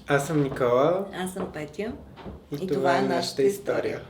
Аз съм Никола. Аз съм Петя. И това е нашата история.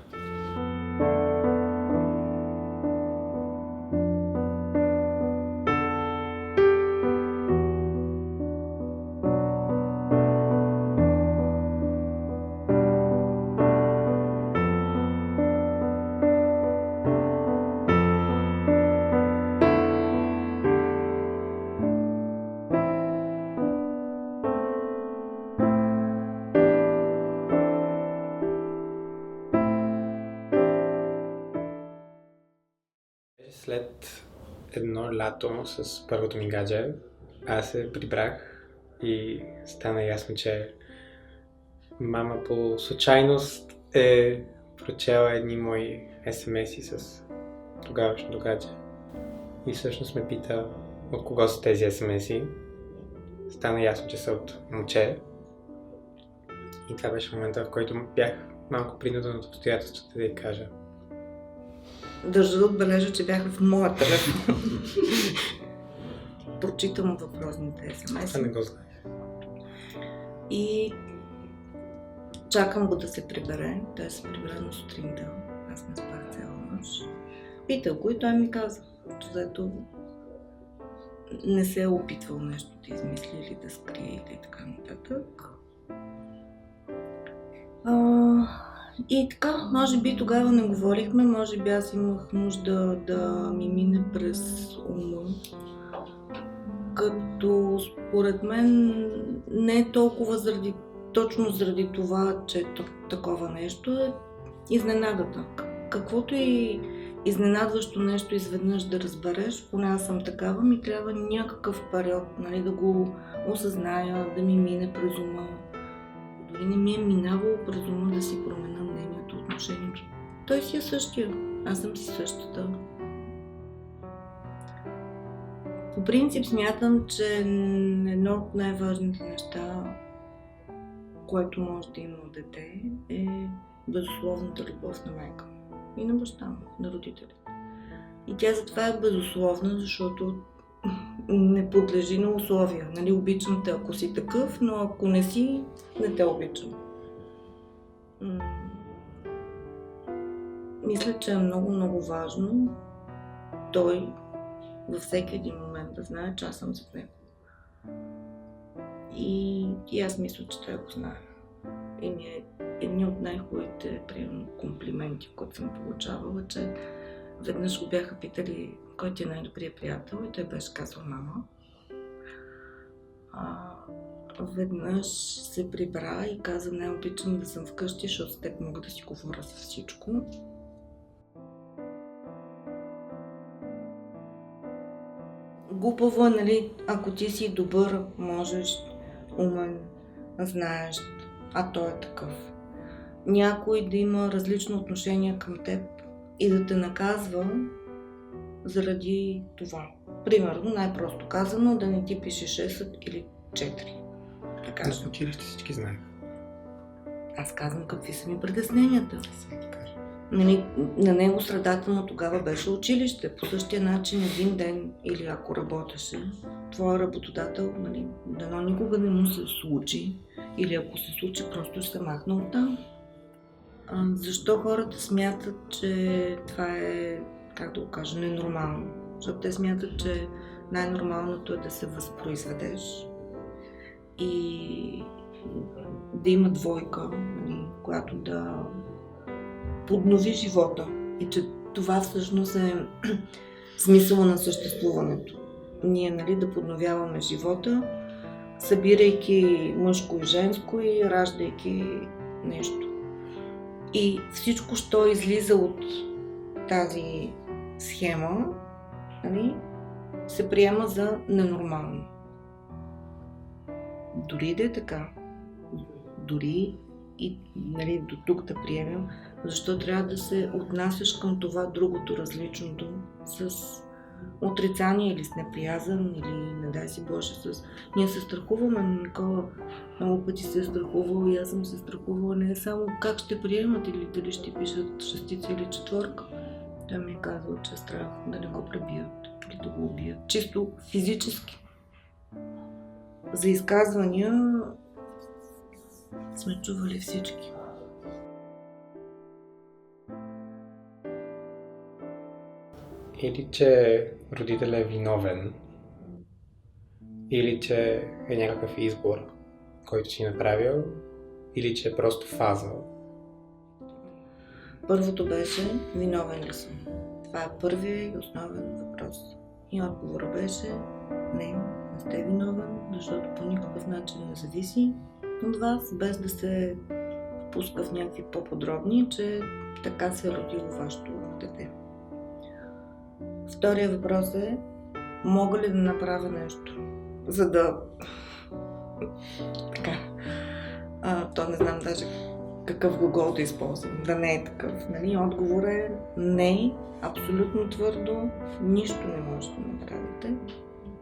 След едно лято с първото ми гадже, аз се прибрах и стана ясно, че мама по случайност е прочела едни мои SMS-и с тогавашното гадже. И всъщност ме пита от кого са тези SMS-и. Стана ясно, че са от момче. И това беше момента, в който бях малко принуден от обстоятелствата да й кажа. Държа да отбележа, че бях в моя телефон. Прочитам въпросните SMS. Това не го знаех. И чакам го да се прибере. Той се прибере на сутринта. Аз не спах цяла нощ. Питах го и той ми каза, че заето не се е опитвал нещо да измисли или да скрие или така нататък. И така, може би тогава не говорихме, може би аз имах нужда да ми мине през ума. Като според мен не е толкова точно заради това, че е такова нещо, е изненадата. Каквото и изненадващо нещо изведнъж да разбереш, поне аз съм такава, ми трябва някакъв период, нали, да го осъзная, да ми мине през ума. Дори не ми е минавало през ума да си променя мнението, отношението. Той си е същия, аз съм си същата. По принцип смятам, че едно от най-важните неща, което може да има дете, е безусловната любов на майка и на баща му, на родителите. И тя затова е безусловна, защото не подлежи на условия. Нали, обичам те, ако си такъв, но ако не си, не те обичам. Мисля, че е много важно той във всеки един момент да знае, че аз съм с него. И аз мисля, че той го знае. И ми е едни от най-хубавите комплименти, които съм получавала, че веднъж го бяха питали кой ти е най-добрият приятел и той беше казал мама. Веднъж се прибра и каза, не обичам да съм вкъщи, защото с теб мога да си говоря за всичко. Глупаво е, нали, ако ти си добър, можеш, умен, знаеш, а той е такъв. Някой да има различно отношение към теб и да те наказва заради това. Примерно, най-просто казано, да не ти пише 6 или 4. Така в училище всички знаят. Аз казвам какви са ми притесненията. Нали, на него средата му тогава беше училище. По същия начин един ден, или ако работеше, твой работодател, нали, дано никога не му се случи, или ако се случи, просто ще се махна оттам. Защо хората смятат, че това е, как да го кажа, ненормално? Защото те смятат, че най-нормалното е да се възпроизведеш и да има двойка, която да поднови живота. И че това всъщност е смисъла на съществуването. Ние, нали, да подновяваме живота, събирайки мъжко и женско и раждайки нещо. И всичко, що излиза от тази схема, нали, се приема за ненормално. Дори да е така, дори и, нали, до тук да приемем, защо трябва да се отнасяш към това другото, различното, с отрицание или с неприязън, или не дай си Боже с... Ние се страхуваме, Никола много пъти се е страхувал и аз съм се страхувала не само как ще приемат или дали ще пишат шестица или четвърка. Той ми е казал, че е страх да не го пребият или да го убият. Чисто физически. За изказвания сме чували всички. Или че родителят е виновен, или че е някакъв избор, който си направил, или че е просто фаза. Първото беше виновен ли съм? Това е първият и основен въпрос. И отговорът беше не сте виновен, защото по никакъв начин не зависи от вас, без да се впуска в някакви по-подробни, че така се е родило вашето дете. Втория въпрос е, мога ли да направя нещо, за да... Така. То не знам даже какъв глагол да използвам, да не е такъв. Нали? Отговор е не, абсолютно твърдо, нищо не може да направите.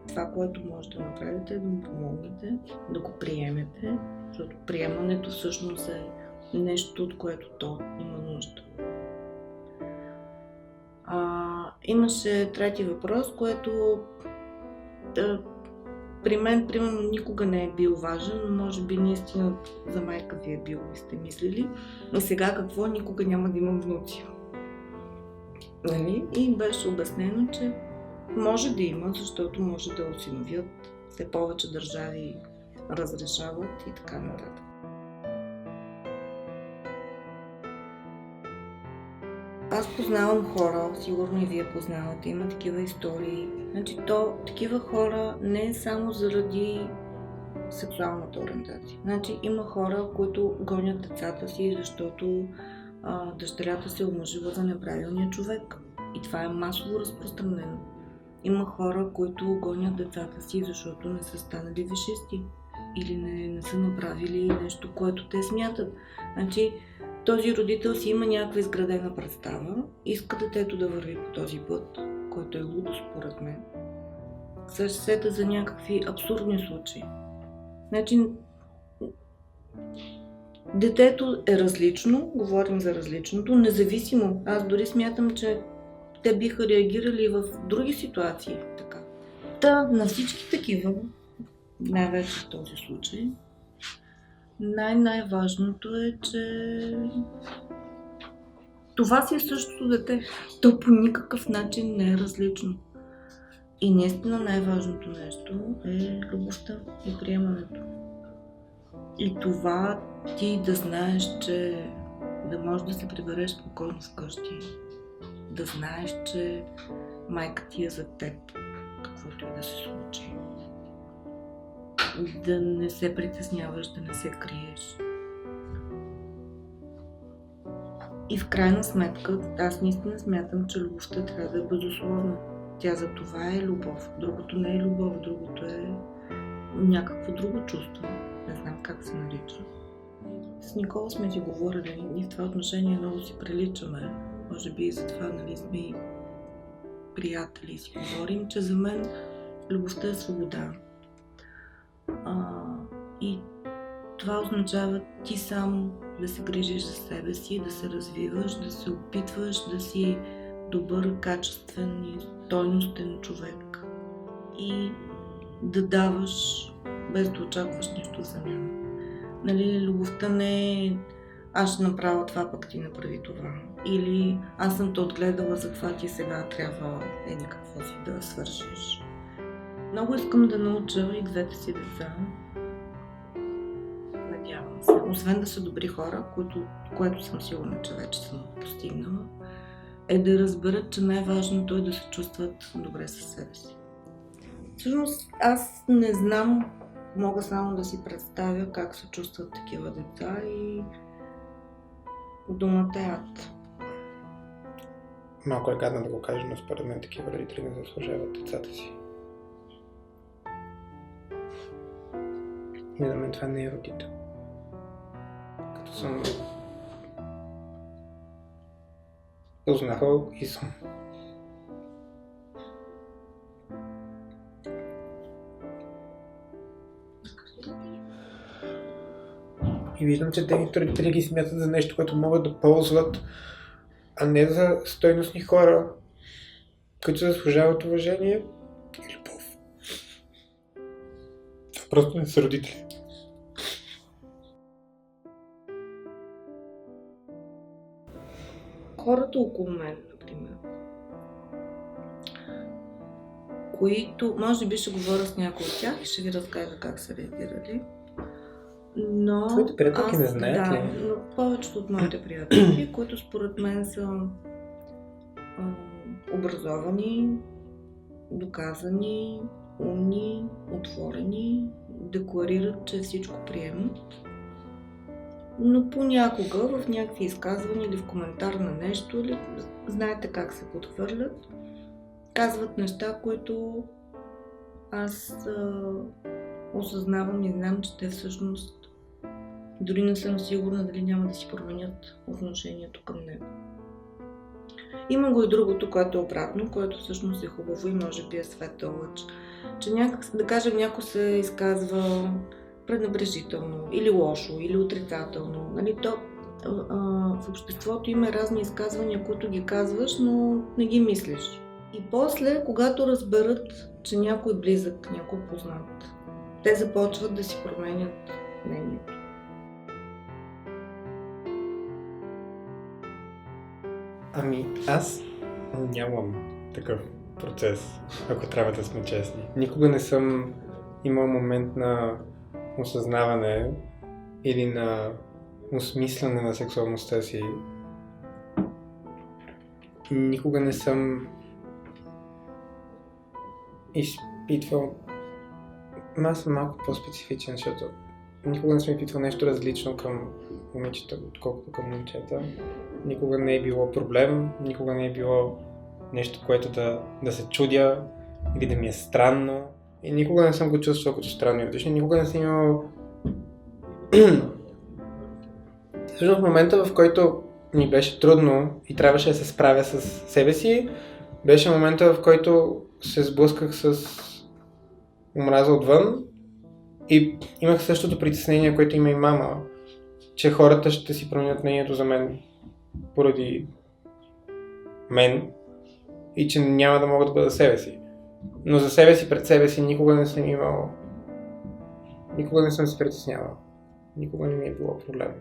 Това, което може да направите, е да му помогнете, да го приемете, защото приемането всъщност е нещо, от което то има нужда. Имаше трети въпрос, което при мен, примерно, никога не е бил важен, но може би наистина за майка ви е бил и сте мислили. И сега какво? Никога няма да имам внуци. Нали? И беше обяснено, че може да има, защото може да осиновят, все повече държави разрешават и така нататък. Аз познавам хора, сигурно и вие познавате, има такива истории. Значи такива хора не е само заради сексуалната ориентация. Значи има хора, които гонят децата си, защото дъщерята се омъжила за неправилния човек. И това е масово разпространено. Има хора, които гонят децата си, защото не са станали висшисти или не са направили нещо, което те смятат. Значи, този родител си има някаква изградена представа, иска детето да върви по този път, който е лудо според мен. Се сета за някакви абсурдни случаи. Значи, детето е различно, говорим за различното, независимо. Аз дори смятам, че те биха реагирали в други ситуации така. На всички такива, най-вече в този случай, най-важното е, че това си е същото дете. То по никакъв начин не е различно. И наистина най-важното нещо е любовта и приемането. И това ти да знаеш, че да можеш да се прибереш спокойно вкъщи. Да знаеш, че майка ти е за теб, каквото и да се случи. Да не се притесняваш, да не се криеш. И в крайна сметка, аз наистина смятам, че любовта трябва да е безусловна. Тя за това е любов. Другото не е любов, другото е някакво друго чувство. Не знам как се нарича. С Никола сме си говорили и в това отношение много си приличаме. Може би и затова, нали, сме и приятели и си говорим, че за мен любовта е свобода. И това означава ти сам да се грижиш за себе си, да се развиваш, да се опитваш да си добър, качествен и стойностен човек. И да даваш, без да очакваш нещо в замяна. Нали, любовта не е аз ще направя това, пък ти направи това. Или аз съм те отгледала, затова ти сега трябва какво си да свършиш. Много искам да науча и двете си деца. Надявам се. Освен да са добри хора, което съм сигурна, че вече съм постигнала, е да разберат, че най-важното е да се чувстват добре със себе си. Всъщност аз не знам, мога само да си представя как се чувстват такива деца и думата е ад. Малко е гадно да го кажа, но според мен такива родители не заслужават децата си. И за мен това не е родител. Като съм узнавал и съм. И виждам, че техните родители ги смятат за нещо, което могат да ползват, а не за стойностни хора, които заслужават уважение и любов. Това просто не са родители. хората около мен, например, които, може би ще говоря с някой от тях и ще ви разкажа как са реагирали. Но твоите приятелки не знаят ли? Но повечето от моите приятелки, които според мен са образовани, доказани, умни, отворени, декларират, че всичко приемат. Но понякога в някакви изказвания или в коментар на нещо, или знаете как се подхвърлят, казват неща, които аз осъзнавам и знам, че те всъщност дори не съм сигурна дали няма да си променят отношението към него. Има го и другото, което е обратно, което всъщност е хубаво и може би е светъл лъч. Че да кажем, някой се изказва пренебрежително, или лошо, или отрицателно. Нали, в обществото има разни изказвания, които ги казваш, но не ги мислиш. И после, когато разберат, че някой близък, някой познат, те започват да си променят мнението. Ами аз нямам такъв процес, ако трябва да сме честни. Никога не съм имал момент на осъзнаване или на осмисляне на сексуалността си. Никога не съм изпитвал... Аз съм малко по-специфичен, защото никога не съм изпитвал нещо различно към момичета, отколкото към момчета. Никога не е било проблем, никога не е било нещо, което да се чудя или да ми е странно. И никога не съм го чувствал като странно и различно. Никога не съм имал... Всъщност в момента, в който ми беше трудно и трябваше да се справя с себе си, беше момента, в който се сблъсках с омраза отвън и имах същото притеснение, което има и мама, че хората ще си променят мнението за мен поради мен и че няма да мога да бъда себе си. Но за себе си, пред себе си никога не съм имал... Никога не съм се притеснявал. Никога не ми е било проблем.